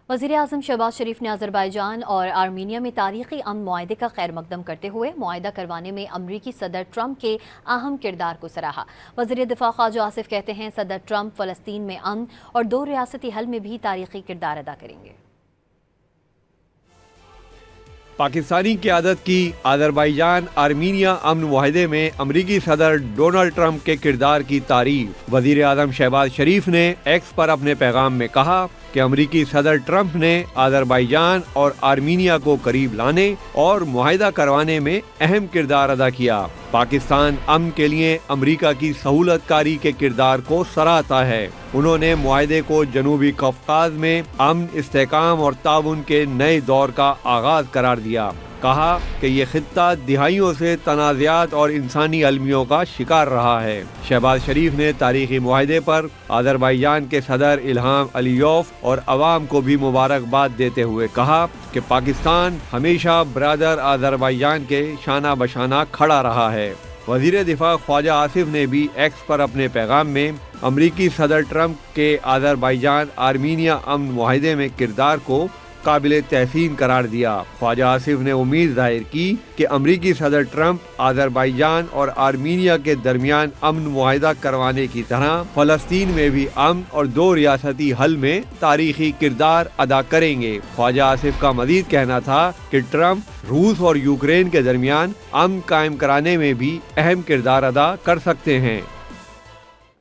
वज़ीर-ए-आज़म शहबाज शरीफ ने अज़रबैजान और आर्मीनिया में तारीखी अमन मुआहदे का खैर मकदम करते हुए मुआहदा करवाने में अमरीकी सदर ट्रंप के अहम किरदार को सराहा। वज़ीर दिफा ख्वाजा आसिफ कहते हैं सदर ट्रंप फ़लस्तीन में अमन और दो रियासती हल में भी तारीखी किरदार अदा करेंगे। पाकिस्तानी क़यादत की अज़रबैजान आर्मीनिया अमन मुआहदे में अमरीकी सदर डोनाल्ड ट्रंप के किरदार की तारीफ वज़ीर आज़म शहबाज शरीफ ने एक्स पर अपने पैगाम में कहा कि अमरीकी सदर ट्रंप ने अज़रबैजान और आर्मीनिया को करीब लाने और मुआहदा करवाने में अहम किरदार अदा किया। पाकिस्तान अमन के लिए अमरीका की सहूलतकारी के किरदार को सराहता है। उन्होंने मुआहदे को जनूबी कफ्काज में अमन, इस्तेहकाम और ताउन के नए दौर का आगाज करार दिया। कहा कि ये खित्ता दिहाइयों से तनाज़ात और इंसानी अलमियों का शिकार रहा है। शहबाज शरीफ ने तारीखी मुआहदे पर अज़रबैजान के सदर इल्हाम अलीयोफ और अवाम को भी मुबारकबाद देते हुए कहा कि पाकिस्तान हमेशा ब्रादर अज़रबैजान के शाना बशाना खड़ा रहा है। वज़ीर दिफा ख्वाजा आसिफ ने भी एक्स पर अपने पैगाम में अमरीकी सदर ट्रंप के अज़रबैजान आर्मीनिया अमन मुआहदे में किरदार को काबिल तहसीन करार दिया। ख्वाजा आसिफ ने उम्मीद जाहिर की कि अमरीकी सदर ट्रंप अज़रबैजान और आर्मीनिया के दरमियान अमन मुआहदा करवाने की तरह फ़लस्तीन में भी अमन और दो रियासती हल में तारीखी किरदार अदा करेंगे। ख्वाजा आसिफ का मजीद कहना था कि ट्रंप रूस और यूक्रेन के दरमियान अमन कायम कराने में भी अहम किरदार अदा कर सकते हैं।